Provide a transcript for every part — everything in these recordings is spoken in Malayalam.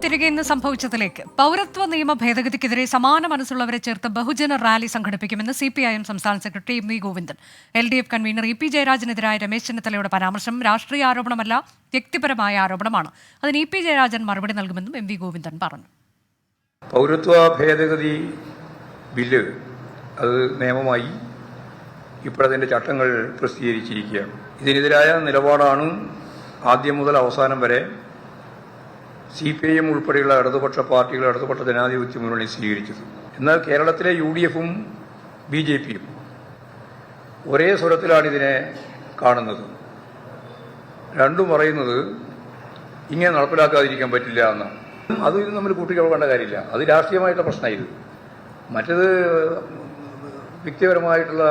തിരികെ ഇന്ന് സംഭവിച്ചതിലേക്ക്. പൗരത്വ നിയമ ഭേദഗതിക്കെതിരെ സമാന മനസ്സുള്ളവരെ ചേർത്ത് ബഹുജന റാലി സംഘടിപ്പിക്കുമെന്ന് CPIM സംസ്ഥാന secretary MV Govindan. LDF convener EP ജയരാജനെതിരായ രമേശ് ചെന്നിത്തലയുടെ പരാമർശം രാഷ്ട്രീയ ആരോപണമല്ല, വ്യക്തിപരമായ ആരോപണമാണ്. അതിന് EP ജയരാജൻ മറുപടി നൽകുമെന്നും MV ഗോവിന്ദൻ പറഞ്ഞു. പൗരത്വ ഭേദഗതി ബില്ല് അത് നിയമമായി ഇപ്പോഴതിൻ്റെ ചട്ടങ്ങൾ പ്രസിദ്ധീകരിച്ചിരിക്കുകയാണ്. ഇതിനെതിരായ നിലപാടാണ് ആദ്യം മുതൽ അവസാനം വരെ CPIM ഉൾപ്പെടെയുള്ള ഇടതുപക്ഷ പാർട്ടികൾ, ഇടതുപക്ഷ ജനാധിപത്യ മുന്നണി സ്വീകരിച്ചത്. എന്നാൽ കേരളത്തിലെ UDFും BJPയും ഒരേ സ്വരത്തിലാണ് ഇതിനെ കാണുന്നത്. രണ്ടും പറയുന്നത് ഇങ്ങനെ നടപ്പിലാക്കാതിരിക്കാൻ പറ്റില്ല എന്നാണ്. അത് ഇത് നമ്മൾ കൂട്ടിക്കൊള്ളേണ്ട കാര്യമില്ല. അത് രാഷ്ട്രീയമായിട്ടുള്ള പ്രശ്നമായത്. മറ്റത് വ്യക്തിപരമായിട്ടുള്ള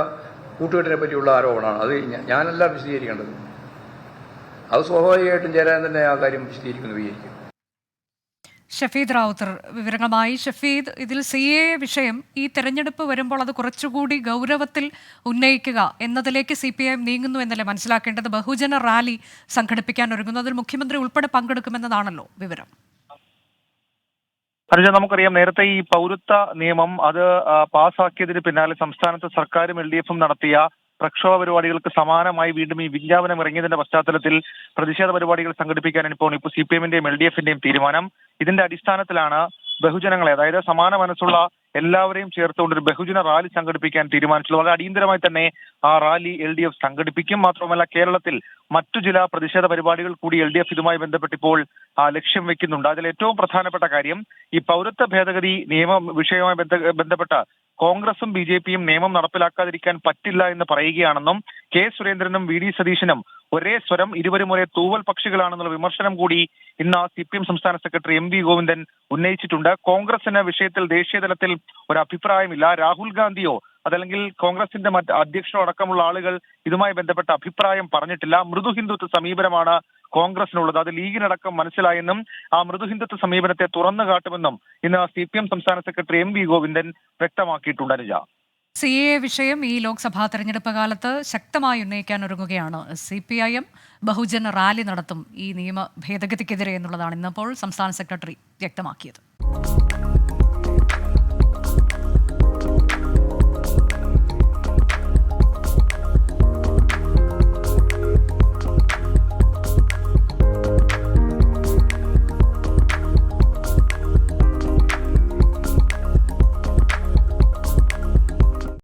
കൂട്ടുകെട്ടിനെ പറ്റിയുള്ള ആരോപണമാണ്. അത് ഞാനല്ല വിശദീകരിക്കേണ്ടത്. അത് സ്വാഭാവികമായിട്ടും ചേരാൻ തന്നെ ആ കാര്യം വിശദീകരിക്കുന്നു വിചാരിക്കും. ഷഫീദ് റാവുത്തർ വിവരങ്ങളുമായി. ഷഫീദ്, ഇതിൽ CAA വിഷയം ഈ തെരഞ്ഞെടുപ്പ് വരുമ്പോൾ അത് കുറച്ചുകൂടി ഗൗരവത്തിൽ ഉന്നയിക്കുക എന്നതിലേക്ക് CPIM നീങ്ങുന്നു എന്നല്ലേ മനസ്സിലാക്കേണ്ടത്? ബഹുജന റാലി സംഘടിപ്പിക്കാൻ ഒരുങ്ങുന്നു, അതിൽ മുഖ്യമന്ത്രി ഉൾപ്പെടെ പങ്കെടുക്കുമെന്നതാണല്ലോ വിവരം. അനുജ, നമുക്കറിയാം നേരത്തെ ഈ പൗരത്വ നിയമം അത് പാസ്സാക്കിയതിന് പിന്നാലെ സംസ്ഥാനത്ത് സർക്കാരും LDFും നടത്തിയ പ്രക്ഷോഭ പരിപാടികൾക്ക് സമാനമായി വീണ്ടും ഈ വിജ്ഞാപനം ഇറങ്ങിയതിന്റെ പശ്ചാത്തലത്തിൽ പ്രതിഷേധ പരിപാടികൾ സംഘടിപ്പിക്കാനാണ് ഇപ്പോൾ CPIMന്റെയും LDFന്റെയും തീരുമാനം. ഇതിന്റെ അടിസ്ഥാനത്തിലാണ് ബഹുജനങ്ങളെ, അതായത് സമാന മനസ്സുള്ള എല്ലാവരെയും ചേർത്തുകൊണ്ട് ഒരു ബഹുജന റാലി സംഘടിപ്പിക്കാൻ തീരുമാനിച്ചത്. വളരെ അടിയന്തരമായി തന്നെ ആ റാലി LDF സംഘടിപ്പിക്കും. മാത്രമല്ല കേരളത്തിൽ മറ്റു ചില പ്രതിഷേധ പരിപാടികൾ കൂടി LDF ഇതുമായി ബന്ധപ്പെട്ടിപ്പോൾ ലക്ഷ്യം വെക്കുന്നുണ്ട്. അതിൽ ഏറ്റവും പ്രധാനപ്പെട്ട കാര്യം ഈ പൗരത്വ ഭേദഗതി നിയമ വിഷയവുമായി ബന്ധപ്പെട്ട കോൺഗ്രസും BJPയും നിയമം നടപ്പിലാക്കാതിരിക്കാൻ പറ്റില്ല എന്ന് പറയുകയാണെന്നും K സുരേന്ദ്രനും VD സതീശനും ഒരേ സ്വരം, ഇരുവരും ഒരേ തൂവൽ പക്ഷികളാണെന്നുള്ള വിമർശനം കൂടി ഇന്ന് CPIM സംസ്ഥാന സെക്രട്ടറി MV ഗോവിന്ദൻ ഉന്നയിച്ചിട്ടുണ്ട്. കോൺഗ്രസിന് വിഷയത്തിൽ ദേശീയ തലത്തിൽ ഒരു അഭിപ്രായമില്ല. രാഹുൽ ഗാന്ധിയോ അതല്ലെങ്കിൽ കോൺഗ്രസിന്റെ മറ്റ് അധ്യക്ഷരോ അടക്കമുള്ള ആളുകൾ ഇതുമായി ബന്ധപ്പെട്ട അഭിപ്രായം പറഞ്ഞിട്ടില്ല. മൃദു ഹിന്ദുത്വ സമീപനമാണ് കോൺഗ്രസിനുള്ളത്. അത് ലീഗിനടക്കം മനസ്സിലായെന്നും ആ മൃദു ഹിന്ദുത്വ സമീപനത്തെ തുറന്നു കാട്ടുമെന്നും ഇന്ന് CPIM സംസ്ഥാന സെക്രട്ടറി MV ഗോവിന്ദൻ വ്യക്തമാക്കിയിട്ടുണ്ട്. അനുജ, CAA വിഷയം ഈ ലോക്സഭാ തെരഞ്ഞെടുപ്പ് കാലത്ത് ശക്തമായി ഉന്നയിക്കാൻ ഒരുങ്ങുകയാണ് CPIM. ബഹുജന റാലി നടത്തും ഈ നിയമ ഭേദഗതിക്കെതിരെ എന്നുള്ളതാണ് ഇന്നിപ്പോൾ സംസ്ഥാന സെക്രട്ടറി വ്യക്തമാക്കിയത്.